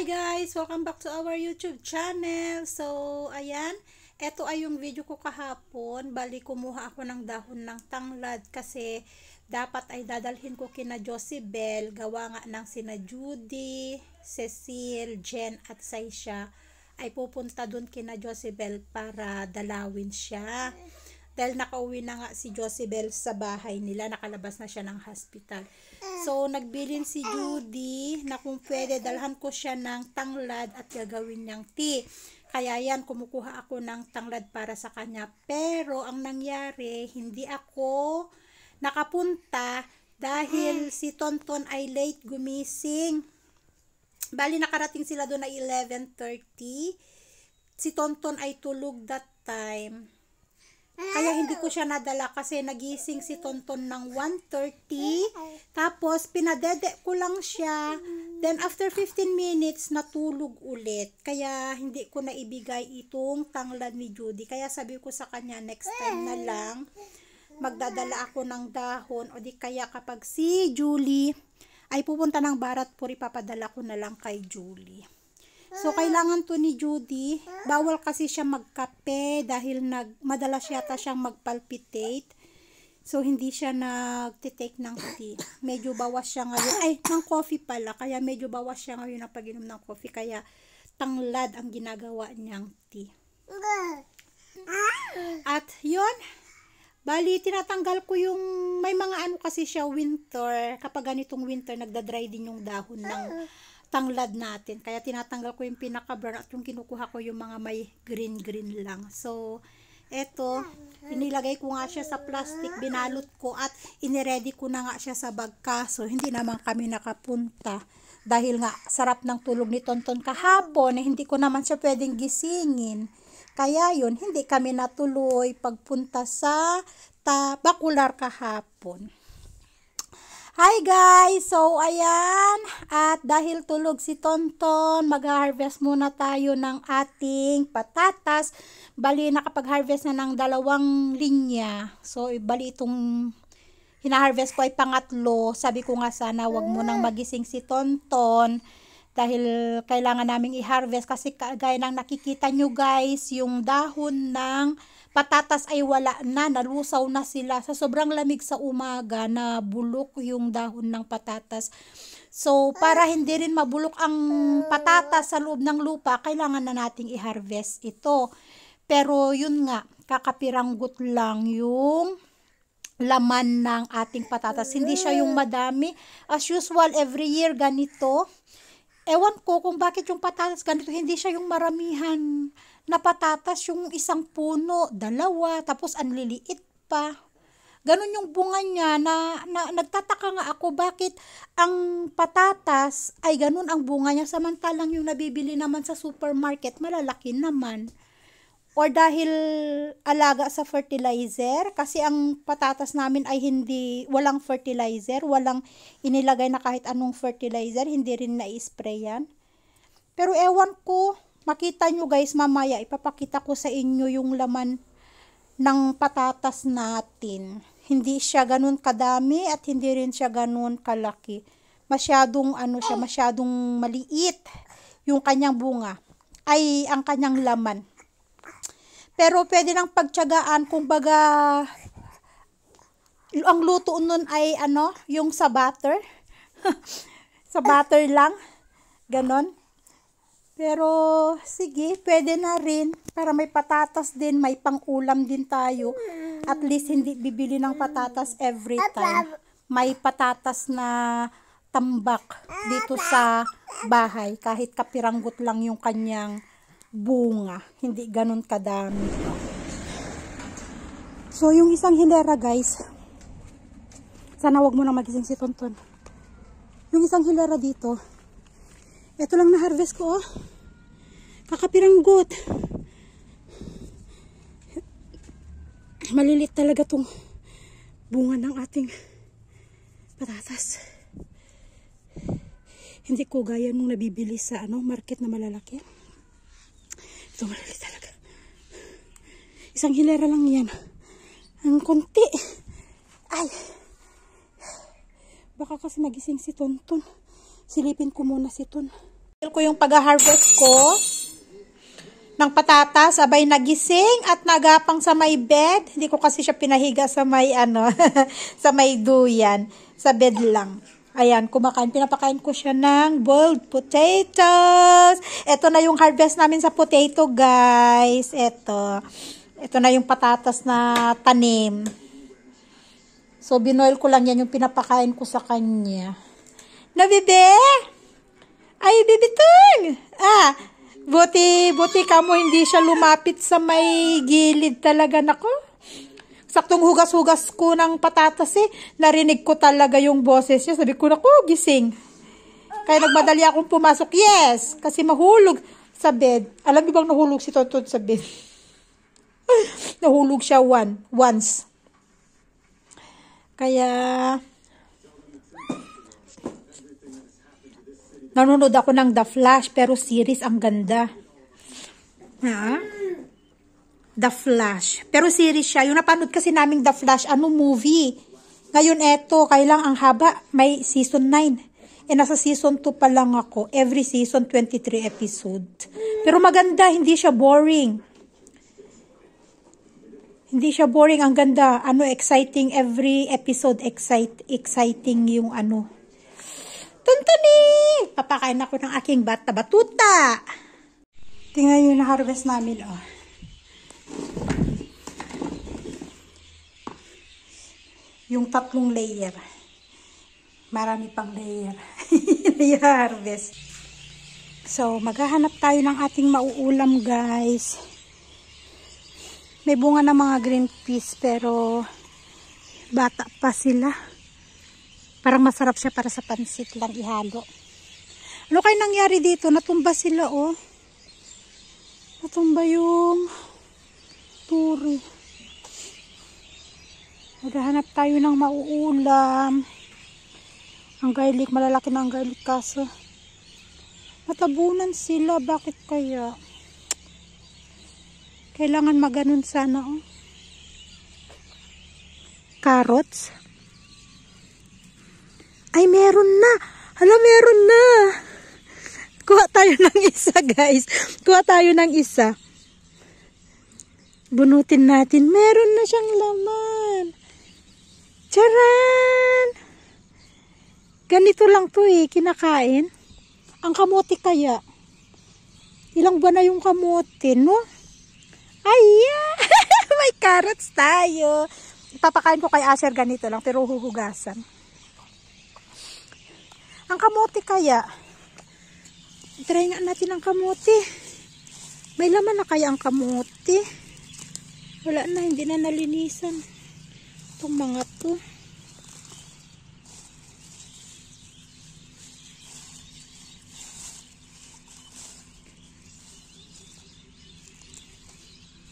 Hi guys! Welcome back to our YouTube channel. So, ayan. Ito ay yung video ko kahapon. Bali, kumuha ako ng dahon ng tanglad kasi dapat ay dadalhin ko kina Josibel. Gawa nga ng sina Judy, Cecile, Jen at Saisha ay pupunta dun kina Josibel para dalawin siya. Dahil nakauwi na nga si Josibel sa bahay nila, nakalabas na siya ng hospital. So, nagbilin si Judy na kung pwede, dalhan ko siya ng tanglad at gagawin niyang tea. Kaya yan, kumukuha ako ng tanglad para sa kanya. Pero, ang nangyari, hindi ako nakapunta dahil si Tonton ay late gumising. Bali, nakarating sila doon na 11:30. Si Tonton ay tulog that time. Kaya hindi ko siya nadala kasi nagising si Tonton ng 1:30. Tapos, pinadede ko lang siya. Then, after 15 minutes, natulog ulit. Kaya, hindi ko na ibigay itong tanglad ni Judy. Kaya sabi ko sa kanya, next time na lang, magdadala ako ng dahon. O di kaya kapag si Julie ay pupunta ng Baratpuri, papadala ko na lang kay Julie. So, kailangan to ni Judy. Bawal kasi siya magkape dahil madalas yata siyang magpalpitate. So, hindi siya nagtitake ng tea. Medyo bawas siya ngayon. Ay, ng coffee pala. Kaya medyo bawas siya ngayon ng pag-inom ng coffee. Kaya tanglad ang ginagawa niyang tea. At yun, bali, tinatanggal ko yung, may mga ano kasi siya winter. Kapag ganitong winter, nagda-dry din yung dahon ng tanglad natin. Kaya tinatanggal ko yung pinaka-brown at yung kinukuha ko yung mga may green-green lang. So, eto, inilagay ko nga siya sa plastic, binalot ko at iniready ko na nga siya sa bag. Kaso, hindi naman kami nakapunta. Dahil nga, sarap ng tulog ni Tonton kahapon, hindi ko naman siya pwedeng gisingin. Kaya yun, hindi kami natuloy pagpunta sa Bacolar kahapon. Hi guys! So, ayan. At dahil tulog si Tonton, mag-harvest muna tayo ng ating patatas. Bali, nakapag-harvest na ng 2 linya. So, bali itong hina-harvest ko ay pangatlo. Sabi ko nga sana, wag mo nang magising si Tonton. Dahil kailangan naming i-harvest kasi gaya ng nakikita nyo guys, yung dahon ng patatas ay wala na, nalusaw na sila. Sa sobrang lamig sa umaga, na bulok yung dahon ng patatas. So, para hindi rin mabulok ang patatas sa loob ng lupa, kailangan na nating i-harvest ito. Pero yun nga, kakapiranggot lang yung laman ng ating patatas. Hindi siya yung madami. As usual, every year ganito. Ewan ko kung bakit yung patatas ganito, hindi siya yung maramihan na patatas, yung isang puno, 2, tapos ang liliit pa. Ganun yung bunga niya na nagtataka nga ako bakit ang patatas ay ganun ang bunga niya samantalang yung nabibili naman sa supermarket malalaki naman. Or dahil alaga sa fertilizer, kasi ang patatas namin ay walang fertilizer, walang inilagay na kahit anong fertilizer, hindi rin na-spray yan. Pero ewan ko, makita nyo guys mamaya, ipapakita ko sa inyo yung laman ng patatas natin. Hindi siya ganun kadami at hindi rin siya ganun kalaki. Masyadong masyadong maliit yung kanyang bunga, ay ang kanyang laman. Pero pwede nang pagtiyagaan, kung baga, ang luto nun ay yung sa butter. Sa butter lang. Ganon. Pero, sige, pwede na rin. Para may patatas din, may pang-ulam din tayo. At least, hindi bibili ng patatas every time. May patatas na tambak dito sa bahay. Kahit kapiranggot lang yung kanyang bunga, hindi ganun kadami. So, yung isang hilera guys, sana wag mo na magising si Tonton. Yung isang hilera dito, eto lang na harvest ko, oh. Kakapiranggot. Malilit talaga tong bunga ng ating patatas. Hindi ko gaya nung nabibili sa market na malalaki. Ito maliliit talaga. Isang hilera lang yan. Ang konti. Ay. Baka kasi nagising si Tonton. Silipin ko muna si Ton. ko yung pag-harvest ko ng patatas, abay nagising at nagapang sa may bed. Hindi ko kasi siya pinahiga sa may sa may duyan, sa bed lang. Ayan, pinapakain ko siya ng boiled potatoes. Ito na yung harvest namin sa potato, guys. Ito na yung patatas na tanim. So, binoil ko lang yan yung pinapakain ko sa kanya. Na, bebe? Ay, bibitong! Buti ka mo hindi siya lumapit sa may gilid talaga, nako. Saktong hugas-hugas ko ng patatas narinig ko talaga yung boses niya. Sabi ko, nako, gising. Kaya nagmadali akong pumasok. Yes, kasi mahulog sa bed. Alam niyo bang nahulog si Tonton sa bed? Nahulog siya once. Kaya nanonood ako ng The Flash, pero series ang ganda. The Flash. Pero series siya. Yung napanood kasi naming The Flash, movie. Ngayon kailang ang haba, may season 9. Nasa season 2 pa lang ako. Every season, 23 episode. Pero maganda, hindi siya boring. Hindi siya boring, ang ganda. Exciting, every episode, exciting yung Tuntuni! Papakain ako ng aking batuta. Tingnan yung na-harvest namin, Yung 3 layer. Marami pang layer. I-harvest. So, maghahanap tayo ng ating mauulam, guys. May bunga ng mga green peas, pero bata pa sila. Parang masarap siya para sa pansit lang ihalo. Ano kayo nangyari dito? Natumba sila, Natumba yung turi. Maghahanap tayo ng mauulam. Ang garlic, malalaki na ang garlic kaso. Natabunan sila. Bakit kaya? Kailangan maganon sana, Carrots. Ay, meron na. Hala, meron na. Kuha tayo ng isa, guys. Kuha tayo ng isa. Bunutin natin. Meron na siyang laman. Charan! Ganito lang to kinakain. Ang kamote kaya. Ilang buwan na yung kamote, no? Ay, may carrots tayo. Ipapakain ko kay Asher ganito lang, pero huhugasan. Ang kamote kaya. Try nga natin ang kamote. May laman na kaya ang kamote? Wala na, hindi na nalinisan. Itong mga to.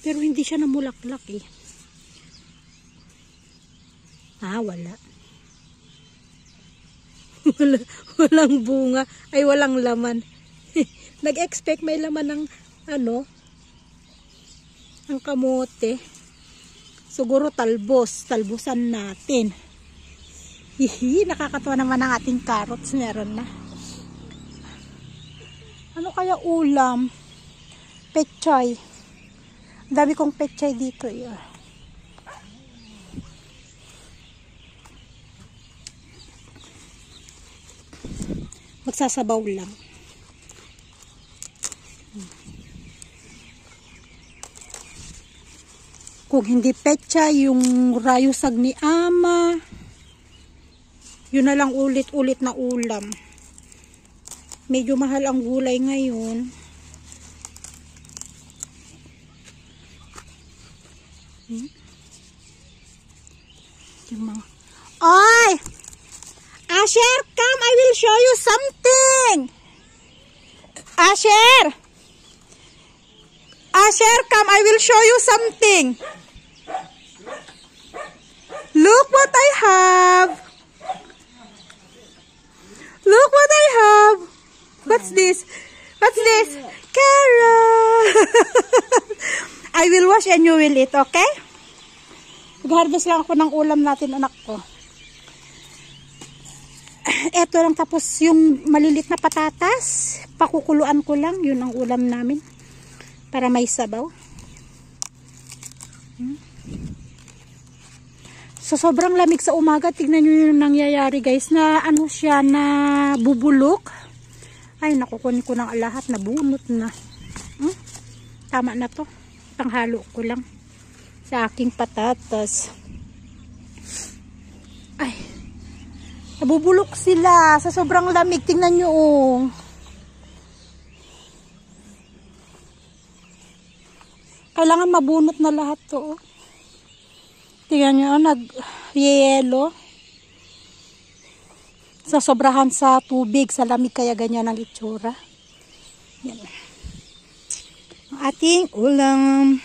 Pero hindi siya namulaklak wala. Walang bunga. Ay, walang laman. Nag-expect may laman ng ang kamote. Siguro talbusan natin. Nakakatawa naman ang ating carrots. Meron na. Ano kaya ulam? Pechay. Ang dami kong pechay dito. Magsasabaw lang. Kung hindi pecha, yung rayusag ni Ama, yun na lang ulit-ulit na ulam. Medyo mahal ang gulay ngayon. Oy! Asher, come! I will show you something! Asher! Asher, come! I will show you something! Look what I have! Look what I have! What's this? What's this? Carrot! I will wash and you will eat, okay? Mag-harvest lang ako ng ulam natin, anak ko. eto lang, tapos yung malilit na patatas, pakukuluan ko lang, yun ang ulam namin. Para may sabaw. So sobrang lamig sa umaga, tignan nyo yung nangyayari guys, na ano siya, na bubulok. Ay nakukunin ko ng lahat, nabunot na. Tama na to, panghalo ko lang sa aking patatas. Ay, nabubulok sila sa sobrang lamig, tingnan nyo oh. Kailangan mabunot na lahat to. Tingnan nyo, nag-yelo. Sa sobrahan sa tubig, sa lamig, kaya ganyan ang itsura. Yan. Ang ating ulam.